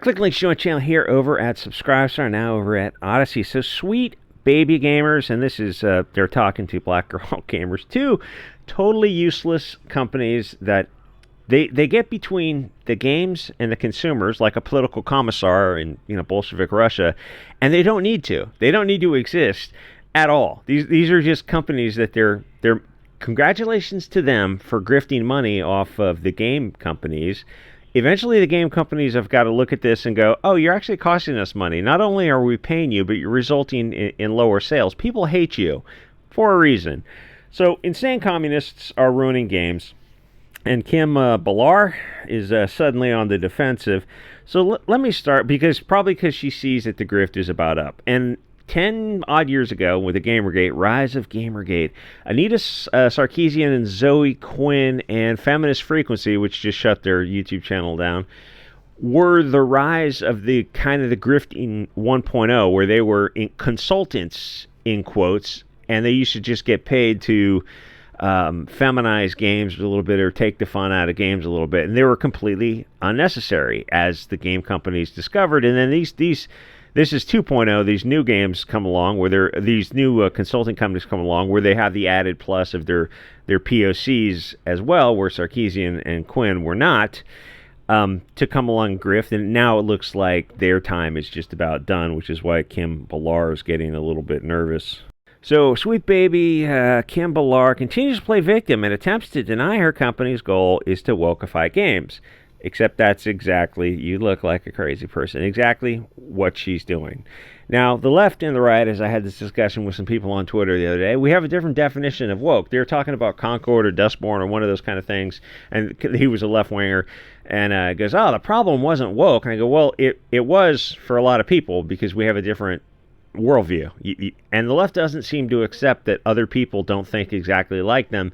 Click the link to join the channel here over at SubScribe, now over at Odyssey. So Sweet Baby Gamers, and this is, they're talking to Black Girl Gamers, two totally useless companies that they get between the games and the consumers, like a political commissar in Bolshevik Russia, and they don't need to. They don't need to exist at all. These are just companies that they're congratulations to them for grifting money off of the game companies. Eventually, the game companies have got to look at this and go, oh, you're actually costing us money. Not only are we paying you, but you're resulting in lower sales. People hate you for a reason. So insane communists are ruining games. And Kim Belair is suddenly on the defensive. So let me start, probably because she sees that the grift is about up. And 10 odd years ago, with the Gamergate, rise of Gamergate, Anita Sarkeesian and Zoe Quinn and Feminist Frequency, which just shut their YouTube channel down, were the rise of the kind of the grifting 1.0, where they were consultants, in quotes, and they used to just get paid to feminize games a little bit or take the fun out of games a little bit. And they were completely unnecessary, as the game companies discovered. And then this is 2.0. These new games come along where these new consulting companies come along where they have the added plus of their POCs as well, where Sarkeesian and Quinn were not, to come along and grift. And now it looks like their time is just about done, which is why Kim Belair is getting a little bit nervous. So Sweet Baby Kim Belair continues to play victim and attempts to deny her company's goal is to wokeify games. Except that's exactly, you look like a crazy person, exactly what she's doing. Now, the left and the right, as I had this discussion with some people on Twitter the other day, we have a different definition of woke. They're talking about Concord or Dustborn or one of those kind of things, and he was a left-winger, and goes, oh, the problem wasn't woke. And I go, well, it was for a lot of people, because we have a different worldview. And the left doesn't seem to accept that other people don't think exactly like them.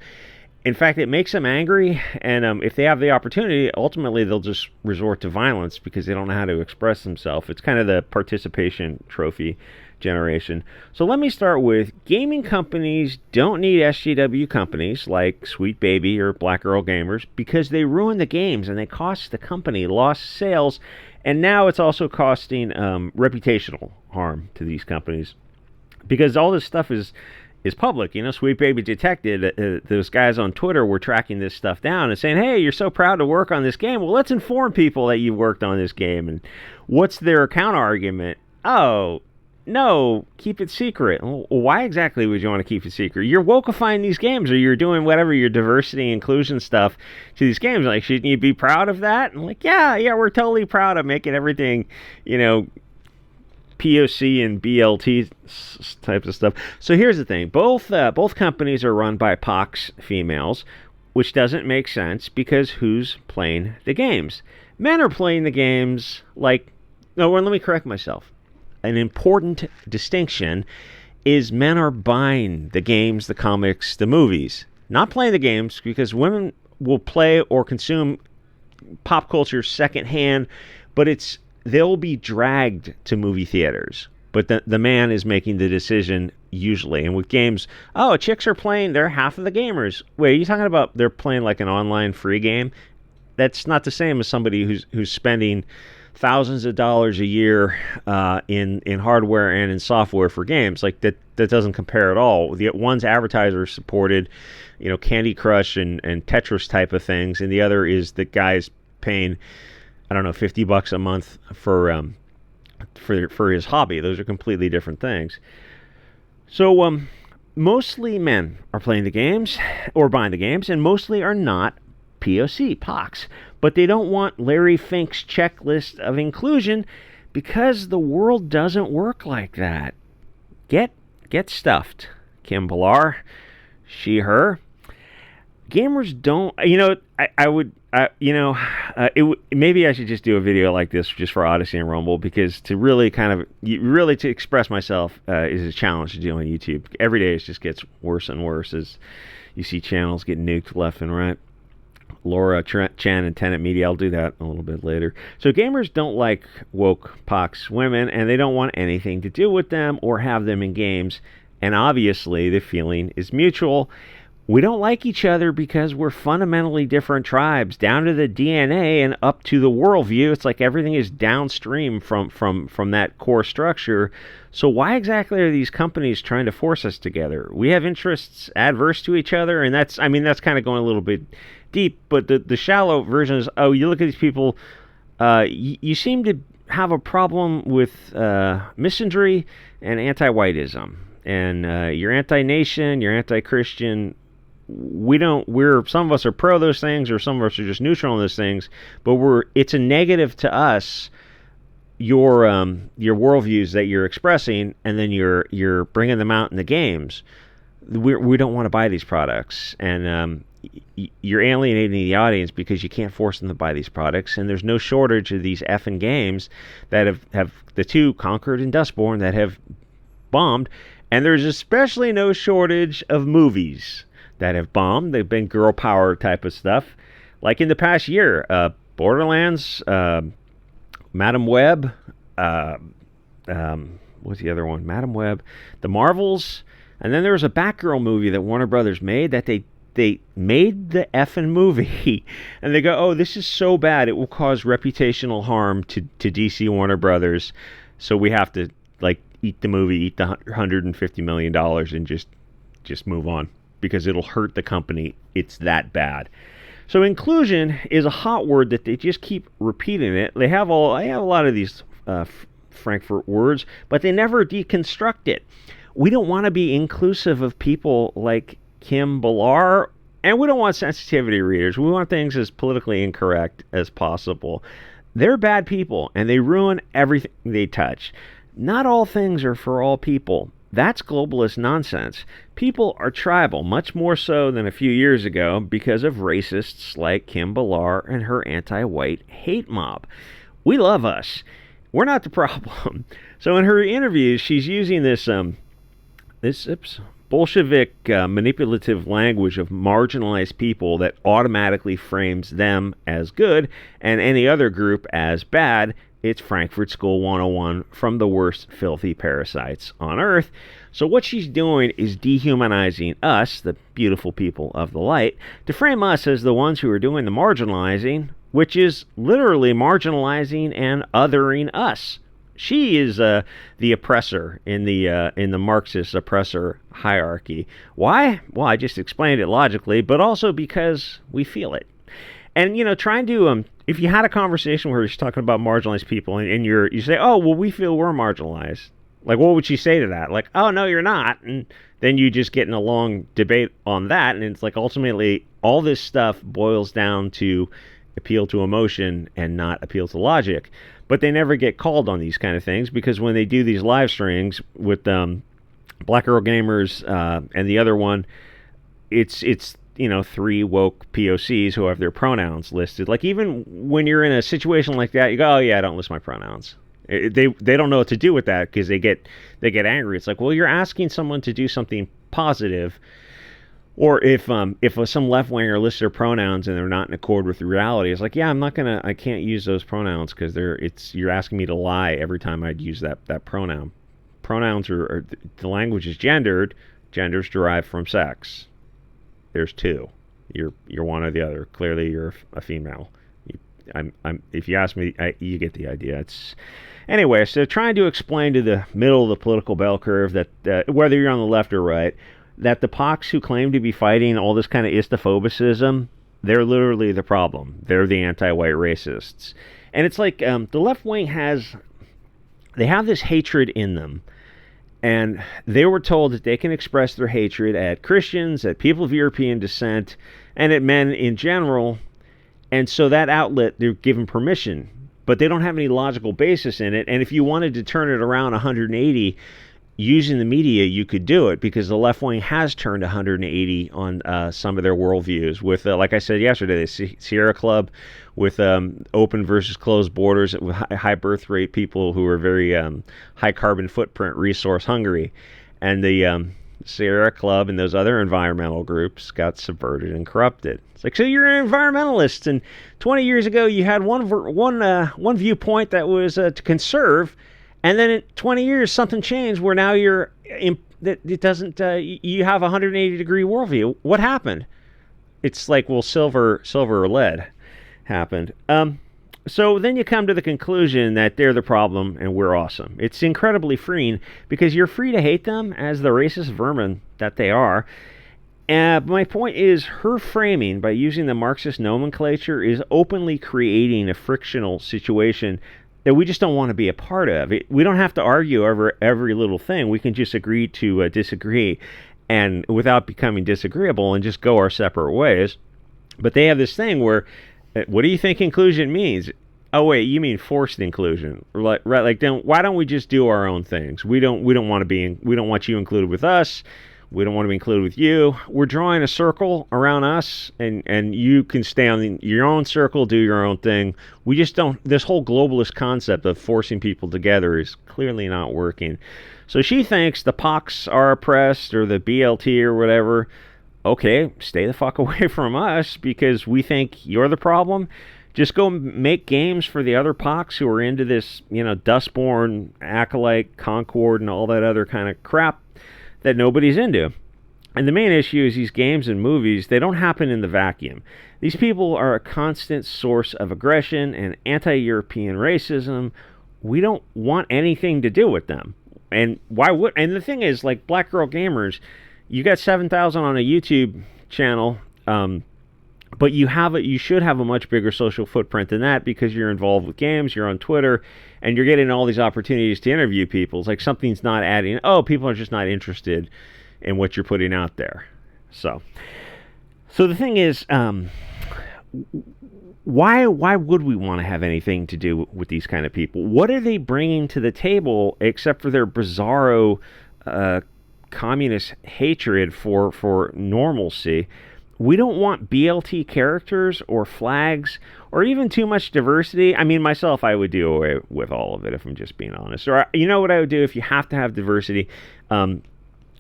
In fact, it makes them angry, and if they have the opportunity, ultimately they'll just resort to violence because they don't know how to express themselves. It's kind of the participation trophy generation. So let me start with gaming companies don't need SJW companies like Sweet Baby or Black Girl Gamers because they ruin the games and they cost the company lost sales, and now it's also costing reputational harm to these companies because all this stuff is public. Sweet Baby detected, those guys on Twitter were tracking this stuff down and saying, hey, you're so proud to work on this game. Well, let's inform people that you worked on this game. And what's their counter argument? Oh, no, keep it secret. Well, why exactly would you want to keep it secret? You're wokeifying these games, or you're doing whatever your diversity inclusion stuff to these games. Like, shouldn't you be proud of that? And like, yeah, we're totally proud of making everything, POC and BLT types of stuff. So here's the thing. Both companies are run by pox females, which doesn't make sense because who's playing the games? Men are playing the games let me correct myself. An important distinction is men are buying the games, the comics, the movies. Not playing the games, because women will play or consume pop culture secondhand, but they'll be dragged to movie theaters, but the man is making the decision usually. And with games, chicks are playing, they're half of the gamers. Wait, are you talking about they're playing like an online free game? That's not the same as somebody who's spending thousands of dollars a year in hardware and in software for games. Like that doesn't compare at all. The one's advertiser supported, Candy Crush and Tetris type of things, and the other is the guy's paying, I don't know, $50 a month for his hobby. Those are completely different things. So mostly men are playing the games or buying the games, and mostly are not POC, POX. But they don't want Larry Fink's checklist of inclusion because the world doesn't work like that. Get stuffed, Kim Belair, she, her. Gamers don't, maybe I should just do a video like this just for Odyssey and Rumble, because to really to express myself is a challenge to do on YouTube. Every day it just gets worse and worse as you see channels get nuked left and right. Laura Chan and Tenet Media, I'll do that a little bit later. So gamers don't like woke pox women, and they don't want anything to do with them or have them in games. And obviously the feeling is mutual. we don't like each other because we're fundamentally different tribes, down to the DNA and up to the worldview. It's like everything is downstream from that core structure. So why exactly are these companies trying to force us together? We have interests adverse to each other, and that's kind of going a little bit deep. But the shallow version is, oh, you look at these people, you seem to have a problem with misandry and anti-whiteism, and you're anti-nation, you're anti-Christian. We're some of us are pro those things, or some of us are just neutral on those things, but it's a negative to us, your worldviews that you're expressing, and then you're bringing them out in the games. We don't want to buy these products, and you're alienating the audience because you can't force them to buy these products, and there's no shortage of these effing games that have the two, Conquered and Dustborn, that have bombed, and there's especially no shortage of movies that have bombed. They've been girl power type of stuff. Like in the past year, Borderlands, Madam Web, what's the other one? Madam Web, The Marvels, and then there was a Batgirl movie that Warner Brothers made that they made the effing movie, and they go, oh, this is so bad it will cause reputational harm to DC Warner Brothers, so we have to like eat the movie, eat the $150 million, and just move on, because it'll hurt the company. It's that bad. So inclusion is a hot word that they just keep repeating it. They have a lot of these Frankfurt words, but they never deconstruct it. We don't want to be inclusive of people like Kim Belair, and we don't want sensitivity readers. We want things as politically incorrect as possible. They're bad people, and they ruin everything they touch. Not all things are for all people. That's globalist nonsense. People are tribal, much more so than a few years ago, because of racists like Kim Belair and her anti-white hate mob. We love us. We're not the problem. So in her interviews, she's using this Bolshevik manipulative language of marginalized people that automatically frames them as good and any other group as bad. It's Frankfurt School 101 from the worst filthy parasites on Earth. So what she's doing is dehumanizing us, the beautiful people of the light, to frame us as the ones who are doing the marginalizing, which is literally marginalizing and othering us. She is the oppressor in the Marxist oppressor hierarchy. Why? Well, I just explained it logically, but also because we feel it. And, trying to, if you had a conversation where she's talking about marginalized people, and you say, oh, well, we feel we're marginalized. Like, what would she say to that? Like, oh, no, you're not. And then you just get in a long debate on that. And it's like, ultimately, all this stuff boils down to appeal to emotion and not appeal to logic. But they never get called on these kind of things, because when they do these live streams with Black Girl Gamers and the other one, it's three woke POCs who have their pronouns listed. Like, even when you're in a situation like that, you go, oh yeah, I don't list my pronouns. They don't know what to do with that, because they get angry. It's like, well, you're asking someone to do something positive. Or if some left winger lists their pronouns and they're not in accord with reality, it's like, yeah, I can't use those pronouns, because you're asking me to lie every time I'd use that pronoun. Pronouns are the language is gendered. Gender's derived from sex. There's two. You're one or the other. Clearly, you're a female. If you ask me, you get the idea. Anyway. So trying to explain to the middle of the political bell curve that whether you're on the left or right, that the pox who claim to be fighting all this kind of istophobicism, they're literally the problem. They're the anti-white racists. And it's like the left wing they have this hatred in them. And they were told that they can express their hatred at Christians, at people of European descent, and at men in general. And so that outlet, they're given permission. But they don't have any logical basis in it. And if you wanted to turn it around 180, using the media, you could do it, because the left wing has turned 180 on some of their worldviews. With, like I said yesterday, the Sierra Club, with open versus closed borders, with high birth rate people who are very high carbon footprint, resource hungry, and the Sierra Club and those other environmental groups got subverted and corrupted. It's like, so you're an environmentalist, and 20 years ago you had one viewpoint that was to conserve. And then in 20 years, something changed where now you're that it doesn't. You have a 180-degree worldview. What happened? It's like, well, silver or lead happened. So then you come to the conclusion that they're the problem and we're awesome. It's incredibly freeing because you're free to hate them as the racist vermin that they are. My point is, her framing by using the Marxist nomenclature is openly creating a frictional situation that we just don't want to be a part of. We don't have to argue over every little thing. We can just agree to disagree, and without becoming disagreeable, and just go our separate ways. But they have this thing where, what do you think inclusion means? Oh wait, you mean forced inclusion, right? Like, why don't we just do our own things? We don't want you included with us. We don't want to be included with you. We're drawing a circle around us, and you can stay on your own circle, do your own thing. We just don't. This whole globalist concept of forcing people together is clearly not working. So she thinks the Pox are oppressed, or the BLT or whatever. Okay, stay the fuck away from us because we think you're the problem. Just go make games for the other Pox who are into this, Dustborn, Acolyte, Concord, and all that other kind of crap that nobody's into. And the main issue is these games and movies, they don't happen in the vacuum. These people are a constant source of aggression and anti-European racism. We don't want anything to do with them. And why would? And the thing is, like, Black Girl Gamers, you got 7,000 on a YouTube channel, but you should have a much bigger social footprint than that because you're involved with games, you're on Twitter, and you're getting all these opportunities to interview people. It's like something's not adding. Oh, people are just not interested in what you're putting out there. So the thing is, why would we want to have anything to do with these kind of people? What are they bringing to the table except for their bizarro communist hatred for normalcy? We don't want BLT characters or flags or even too much diversity. I mean, myself, I would do away with all of it if I'm just being honest. Or, you know what I would do if you have to have diversity?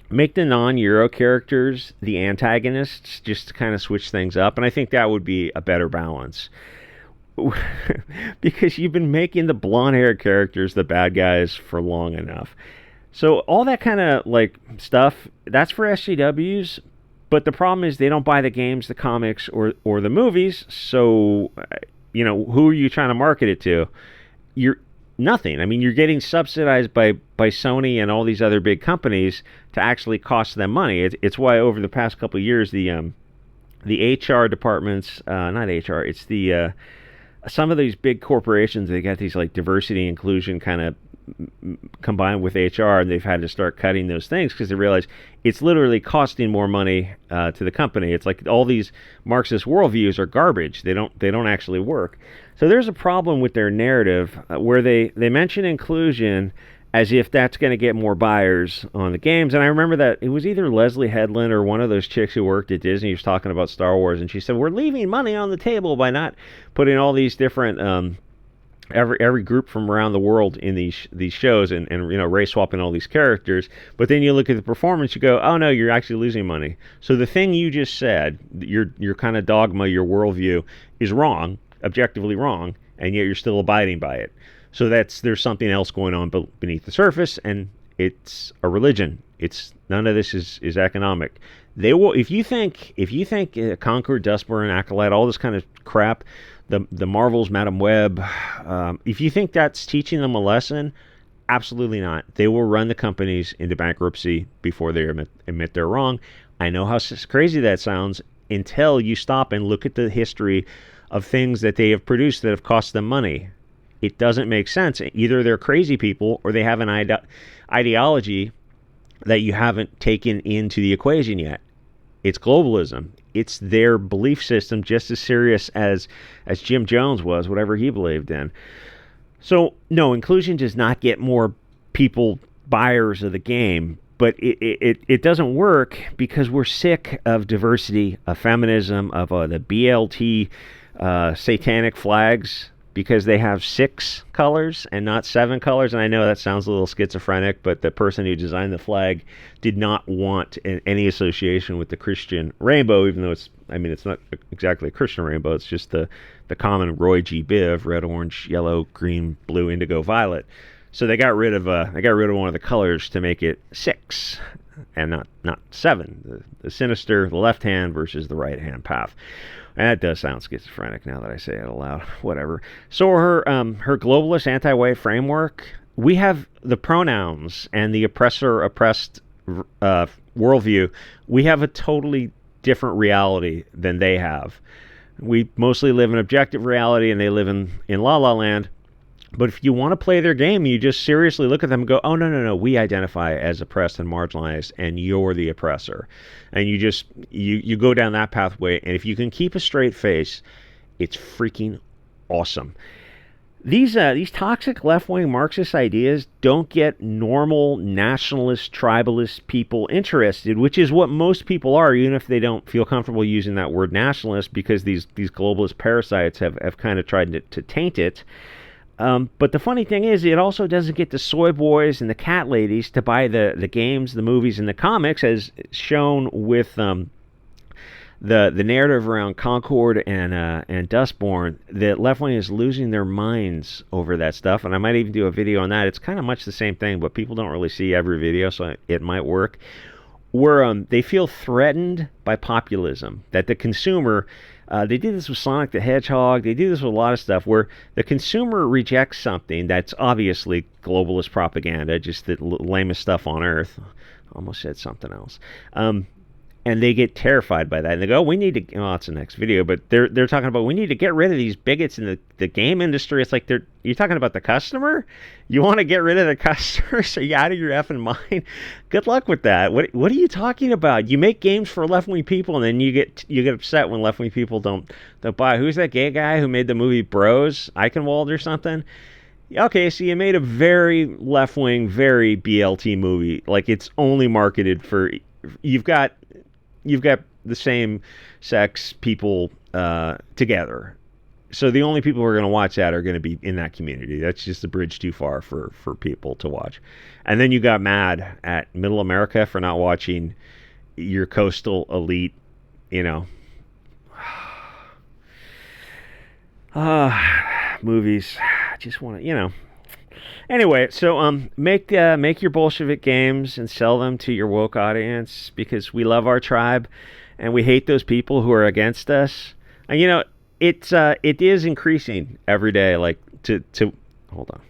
Make the non-Euro characters the antagonists, just to kind of switch things up. And I think that would be a better balance. Because you've been making the blonde-haired characters the bad guys for long enough. So all that kind of stuff, that's for SJWs. But the problem is they don't buy the games, the comics, or the movies. So, who are you trying to market it to? You're nothing. I mean, you're getting subsidized by Sony and all these other big companies to actually cost them money. It's why over the past couple of years, the HR departments, not HR, it's the some of these big corporations, they got these diversity inclusion kind of combined with HR, and they've had to start cutting those things because they realize it's literally costing more money to the company. It's like all these Marxist worldviews are garbage. They don't actually work. So there's a problem with their narrative where they mention inclusion as if that's going to get more buyers on the games. And I remember that it was either Leslie Headland or one of those chicks who worked at Disney who was talking about Star Wars, and she said, we're leaving money on the table by not putting all these different every group from around the world in these shows and race swapping all these characters. But then you look at the performance, you go, oh no, you're actually losing money. So the thing you just said, your kind of dogma, your worldview is wrong, objectively wrong, and yet you're still abiding by it. So there's something else going on beneath the surface, and it's a religion. It's none of this is economic. They will if you think Concord, Dustborn, Acolyte, all this kind of crap, the Marvels, Madam Web, if you think that's teaching them a lesson, absolutely not. They will run the companies into bankruptcy before they admit they're wrong. I know how crazy that sounds until you stop and look at the history of things that they have produced that have cost them money. It doesn't make sense. Either they're crazy people or they have an ideology that you haven't taken into the equation yet. It's globalism. It's their belief system, just as serious as Jim Jones was, whatever he believed in. So, no, inclusion does not get more people buyers of the game, but it doesn't work because we're sick of diversity, of feminism, of the BLT satanic flags, because they have 6 colors and not 7 colors. And I know that sounds a little schizophrenic, but the person who designed the flag did not want any association with the Christian rainbow, even though it's not exactly a Christian rainbow. It's just the common Roy G. Biv, red, orange, yellow, green, blue, indigo, violet. So they got rid of one of the colors to make it 6. and not 7. The sinister, the left hand versus the right hand path. And that does sound schizophrenic now that I say it aloud. Whatever. So her globalist anti-white framework, we have the pronouns and the oppressor-oppressed worldview. We have a totally different reality than they have. We mostly live in objective reality, and they live in La La Land. But if you want to play their game, you just seriously look at them and go, oh, no, we identify as oppressed and marginalized, and you're the oppressor. And you just, you go down that pathway, and if you can keep a straight face, it's freaking awesome. These toxic left-wing Marxist ideas don't get normal nationalist, tribalist people interested, which is what most people are, even if they don't feel comfortable using that word nationalist, because these globalist parasites have kind of tried to taint it. But the funny thing is, it also doesn't get the soy boys and the cat ladies to buy the games, the movies, and the comics, as shown with the narrative around Concord and Dustborn. That left wing is losing their minds over that stuff, and I might even do a video on that. It's kind of much the same thing, but people don't really see every video, so it might work. Where they feel threatened by populism, that the consumer. They did this with Sonic the Hedgehog. They do this with a lot of stuff where the consumer rejects something that's obviously globalist propaganda, just the lamest stuff on earth. Almost said something else. And they get terrified by that. And they go, we need to... Well, that's the next video. But they're talking about, we need to get rid of these bigots in the game industry. It's like, you're talking about the customer? You want to get rid of the customer? So you out of your effing mind? Good luck with that. What are you talking about? You make games for left-wing people, and then you get upset when left-wing people don't buy. Who's that gay guy who made the movie Bros? Eichenwald or something? Okay, so you made a very left-wing, very BLT movie. Like, it's only marketed for... You've got the same sex people together. So the only people who are going to watch that are going to be in that community. That's just a bridge too far for people to watch. And then you got mad at Middle America for not watching your coastal elite, movies. I just want to, Anyway, so make your Bolshevik games and sell them to your woke audience, because we love our tribe and we hate those people who are against us. And it is increasing every day. Like to hold on.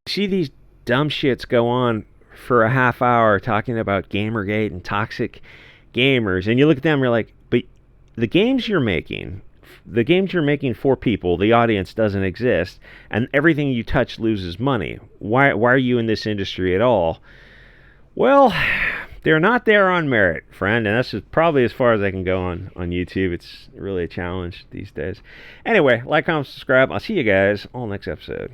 See these dumb shits go on for a half hour talking about Gamergate and toxic gamers, and you look at them, you're like, but the games you're making for people, the audience doesn't exist, and everything you touch loses money. Why are you in this industry at all? Well, they're not there on merit, friend, and that's probably as far as I can go on YouTube. It's really a challenge these days. Anyway, like, comment, subscribe. I'll see you guys all next episode.